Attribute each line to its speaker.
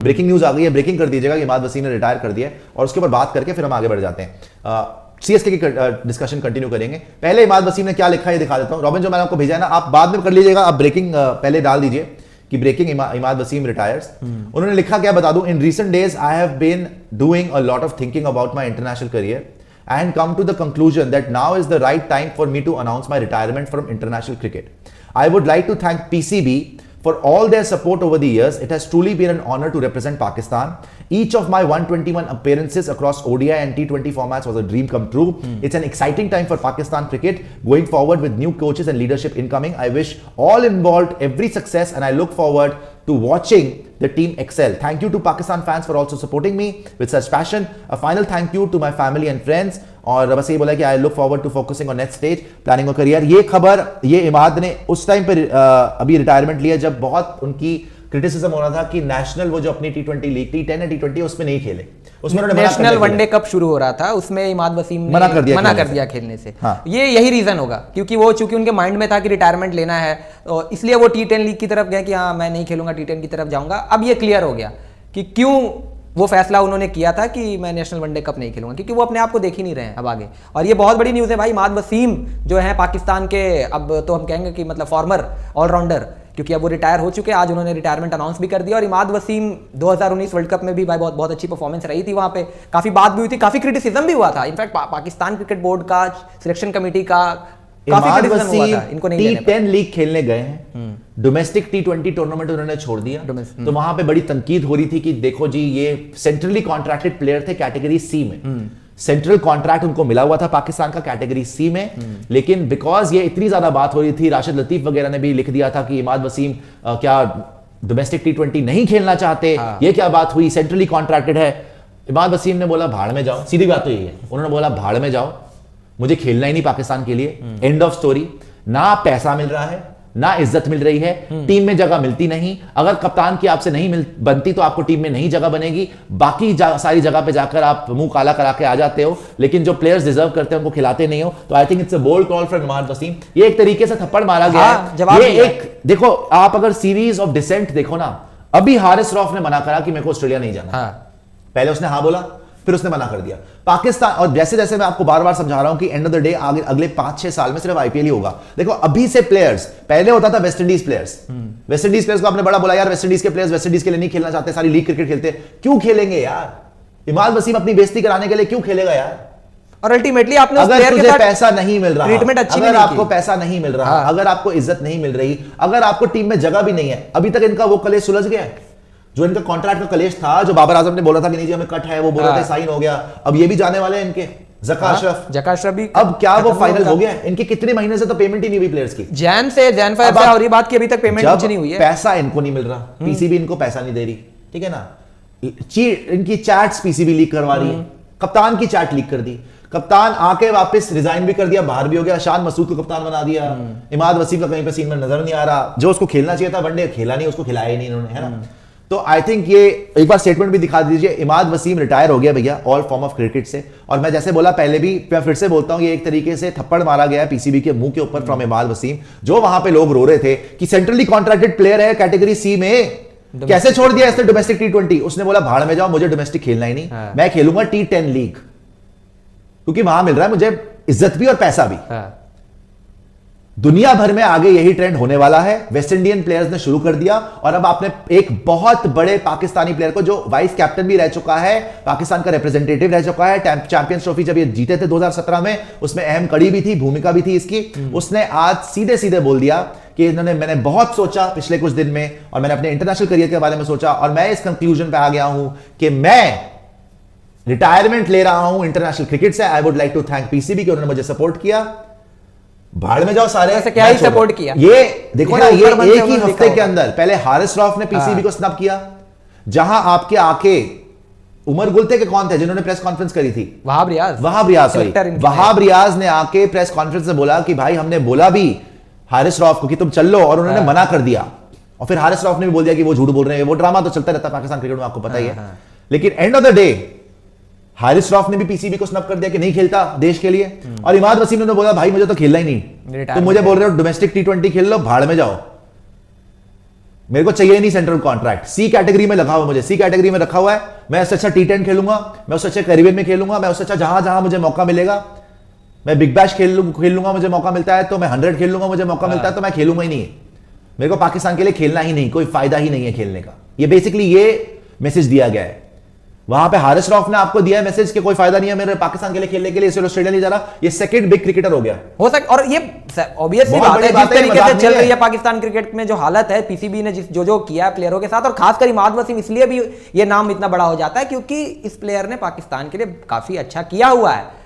Speaker 1: Breaking news आ गई है, breaking कर दीजिएगा कि इमाद वसीम ने रिटायर कर दिया है, और उसके ऊपर बात करके फिर हम आगे बढ़ जाते हैं। सीएसके की डिस्कशन कंटिन्यू करेंगे। पहले इमाद वसीम ने क्या लिखा है दिखा देता हूं। रॉबिन, जो मैंने आपको भेजा है ना, आप बाद में कर लीजिएगा, आप ब्रेकिंग पहले डाल दीजिए कि ब्रेकिंग इमाद वसीम रिटायर्स। उन्होंने लिखा क्या बता दूं, in recent days I have been doing a lot of thinking about my international career and come to the conclusion that now is the right time for me to announce my retirement from international cricket. I would like to thank PCB for all their support over the years. It has truly been an honor to represent Pakistan. Each of my 121 appearances across ODI and T20 formats was a dream come true. It's an exciting time for Pakistan cricket going forward with new coaches and leadership incoming. I wish all involved every success and I look forward to watching the team excel. Thank you to Pakistan fans for also supporting me with such passion. A final thank you to my family and friends. और बस ये बोला कि I look forward to focusing on next stage planning of career. ये खबर ये इमाद ने उस टाइम पे अभी रिटायरमेंट लिया जब बहुत उनकी क्रिटिसिज्म हो रहा था कि नेशनल वो जो अपनी T20 लीग T10 या T20 उसमें नहीं खेले, उसमें
Speaker 2: नेशनल वनडे कप शुरू हो रहा था, उसमें इमाद वसीम ने मना कर दिया खेलने से। हाँ। ये यही रीजन होगा, क्योंकि वो चूंकि उनके माइंड में था कि रिटायरमेंट लेना है, तो इसलिए वो T10 लीग की तरफ गए कि हाँ मैं नहीं खेलूंगा, T10 की तरफ जाऊंगा। अब ये क्लियर हो गया कि क्यों वो फैसला उन्होंने किया था कि मैं नेशनल वनडे कप नहीं खेलूंगा, क्योंकि वो अपने आप को देख ही नहीं रहे हैं अब आगे। और ये बहुत बड़ी न्यूज़ है भाई। इमाद वसीम जो है पाकिस्तान के, अब तो हम कहेंगे कि मतलब फॉर्मर ऑलराउंडर, क्योंकि अब वो रिटायर हो चुके हैं। आज उन्होंने रिटायरमेंट अनाउंस भी कर दिया। और इमाद वसीम 2019 वर्ल्ड कप में भी भाई बहुत अच्छी परफॉर्मेंस रही थी, वहां पे काफी बात भी हुई थी, काफी क्रिटिसिज्म भी हुआ था। इनफैक्ट पाकिस्तान क्रिकेट बोर्ड का, सिलेक्शन कमेटी का
Speaker 1: इमाद वसीम T10 लीग खेलने गए हैं, डोमेस्टिक T20 टूर्नामेंट उन्होंने छोड़ दिया, तो वहां पे बड़ी तनकीद हो रही थी कि देखो जी ये सेंट्रली कॉन्ट्रैक्टेड प्लेयर थे कैटेगरी सी में, सेंट्रल कॉन्ट्रैक्ट उनको मिला हुआ था पाकिस्तान का कैटेगरी सी में, लेकिन बिकॉज ये इतनी ज्यादा बात हो रही थी, राशिद लतीफ वगैरह ने भी लिख दिया था कि इमाद वसीम क्या डोमेस्टिक T20 नहीं खेलना चाहते, ये क्या बात हुई, सेंट्रली कॉन्ट्रैक्टेड है। इमाद वसीम ने बोला भाड़ में जाओ, सीधी बात तो यही है, उन्होंने बोला भाड़ में जाओ, मुझे खेलना ही नहीं पाकिस्तान के लिए, एंड ऑफ स्टोरी। ना पैसा मिल रहा है, ना इज्जत मिल रही है, टीम में जगह मिलती नहीं, अगर कप्तान की आपसे नहीं बनती तो आपको टीम में नहीं जगह बनेगी, बाकी सारी जगह पे जाकर आप मुंह काला करा के आ जाते हो, लेकिन जो प्लेयर्स डिजर्व करते हैं उनको खिलाते नहीं हो। तो I think it's a bold call from Imad Wasim. ये एक तरीके से थप्पड़ मारा गया है। ये एक देखो, आप अगर सीरीज ऑफ डिसेंट देखो ना, अभी हारिस रऊफ ने मना करा कि मेरे को ऑस्ट्रेलिया नहीं जाना, पहले उसने हाँ बोला, फिर उसने मना कर दिया। पाकिस्तान, और जैसे जैसे मैं आपको बार बार समझा रहा हूं कि एंड ऑफ द डे आगे अगले 5-6 साल में सिर्फ आईपीएल ही होगा। देखो अभी से प्लेयर्स, पहले होता था West Indies players, West Indies players को आपने बड़ा बोला यार वेस्ट इंडीज के प्लेयर्स वेस्ट इंडीज के लिए नहीं खेलना चाहते, सारी लीग क्रिकेट खेलते, क्यों खेलेंगे यार? इमाद वसीम अपनी बेइज्जती कराने के लिए क्यों खेलेगा यार? और अल्टीमेटली आपने अगर तुझे पैसा नहीं मिल रहा, अगर आपको पैसा नहीं मिल रहा, अगर आपको इज्जत नहीं मिल रही, अगर आपको टीम में जगह भी नहीं है, अभी तक इनका वो कलेश सुलझ गया है जो इनका कॉन्ट्रैक्ट का कलेश था, जो बाबर आजम ने बोला था कि नहीं जी हमें कट है, वो बोल रहे थे साइन हो गया, अब ये भी जाने वाले हैं इनके ज़का अशरफ भी, अब क्या वो फाइनल हो गया? इनके कितने महीने से तो पेमेंट ही नहीं हुई प्लेयर्स की, जैन 5 से और ये बात की अभी तक पेमेंट कुछ नहीं हुई है, पैसा इनको नहीं मिल रहा, पीसीबी इनको पैसा नहीं दे रही, ठीक है ना, इनकी चैट्स पीसीबी लीक करवा रही है, कप्तान की चैट लीक कर दी, कप्तान आके वापस रिजाइन भी कर दिया, बाहर भी हो गया, शान मसूद को कप्तान बना दिया, इमाद वसीम का कहीं पे सीन में नजर नहीं आ रहा, जो उसको खेलना चाहिए था वनडे खेला नहीं, उसको खिलाया ही नहीं इन्होंने, है ना। तो आई थिंक ये एक बार स्टेटमेंट भी दिखा दीजिए, इमाद वसीम रिटायर हो गया भैया ऑल फॉर्म ऑफ क्रिकेट से। और मैं जैसे बोला पहले भी, मैं फिर से बोलता हूं, ये एक तरीके से थप्पड़ मारा गया है पीसीबी के मुंह के ऊपर फ्रॉम इमाद वसीम, जो वहां पे लोग रो रहे थे कि सेंट्रली कॉन्ट्रैक्टेड प्लेयर है कैटेगरी सी में, कैसे छोड़ दिया इसने डोमेस्टिक T20? उसने बोला भाड़ में जाओ, मुझे डोमेस्टिक खेलना ही नहीं, मैं खेलूंगा T10 लीग, क्योंकि वहां मिल रहा है मुझे इज्जत भी और पैसा भी। दुनिया भर में आगे यही ट्रेंड होने वाला है, वेस्ट इंडियन प्लेयर्स ने शुरू कर दिया, और अब आपने एक बहुत बड़े पाकिस्तानी प्लेयर को, जो वाइस कैप्टन भी रह चुका है, पाकिस्तान का रिप्रेजेंटेटिव रह चुका है, चैंपियंस ट्रॉफी जब ये जीते थे 2017 में, उसमें अहम कड़ी भी थी, भूमिका भी थी इसकी, उसने आज सीधे सीधे बोल दिया कि मैंने बहुत सोचा पिछले कुछ दिन में, और मैंने अपने इंटरनेशनल करियर के बारे में सोचा, और मैं इस कंक्लूजन पे आ गया हूं कि मैं रिटायरमेंट ले रहा हूं इंटरनेशनल क्रिकेट से। I would like to thank PCB कि उन्होंने मुझे सपोर्ट किया, भाड़ में जाओ सारे, ऐसे क्या ही सपोर्ट किया। ये देखो ना, ये एक ही हफ्ते के अंदर पहले हारिस रऊफ ने पीसीबी को स्नब किया, जहां आपके आके उमर गुल थे कि कौन थे जिन्होंने प्रेस कॉन्फ्रेंस करी थी, वहाब रियाज ने आके प्रेस कॉन्फ्रेंस में बोला कि भाई हमने बोला भी हारिस रऊफ को कि तुम चल लो, और उन्होंने मना कर दिया, और फिर हारिस रऊफ ने भी बोल दिया कि वो झूठ बोल रहे हैं। वो ड्रामा तो चलता रहता पाकिस्तान क्रिकेट में, आपको पता ही है। लेकिन end of the day Haris Rauf ने भी पीसीबी को स्नब कर दिया कि नहीं खेलता देश के लिए, और इमाद वसीम ने बोला भाई मुझे तो खेलना ही नहीं, तुम मुझे बोल रहे हो डोमेस्टिक T20 खेल लो, भाड़ में जाओ। मेरे को चाहिए नहीं सेंट्रल कॉन्ट्रैक्ट, सी कैटेगरी में लगा हुआ, मुझे सी कैटेगरी में रखा हुआ है, मैं उससे अच्छा T10 खेलूंगा, मैं उससे अच्छा कैरिबियन में खेलूंगा, मैं उससे अच्छा जहां जहां मुझे मौका मिलेगा, मैं बिग बैश खेल लूंगा, मुझे मौका मिलता है तो मैं 100 खेल लूंगा, मुझे मौका मिलता है तो मैं खेलूंगा ही नहीं। मेरे को पाकिस्तान के लिए खेलना ही नहीं, कोई फायदा ही नहीं है खेलने का। ये बेसिकली ये मैसेज दिया गया है। वहां पे हारिस रऊफ ने आपको दिया है मैसेज कि कोई फायदा नहीं है मेरे पाकिस्तान के लिए खेलने के लिए, इसलिए ऑस्ट्रेलिया नहीं जा रहा। ये सेकंड बिग क्रिकेटर हो गया
Speaker 2: हो सकता, और ये ऑब्वियसली बात है, जिस तरीके से चल रही है पाकिस्तान क्रिकेट में जो हालत है, पीसीबी ने जो किया है प्लेयरों के साथ, और खासकर इमाद वसीम इसलिए भी ये नाम इतना बड़ा हो जाता है क्योंकि इस प्लेयर ने पाकिस्तान के लिए काफी अच्छा किया हुआ है।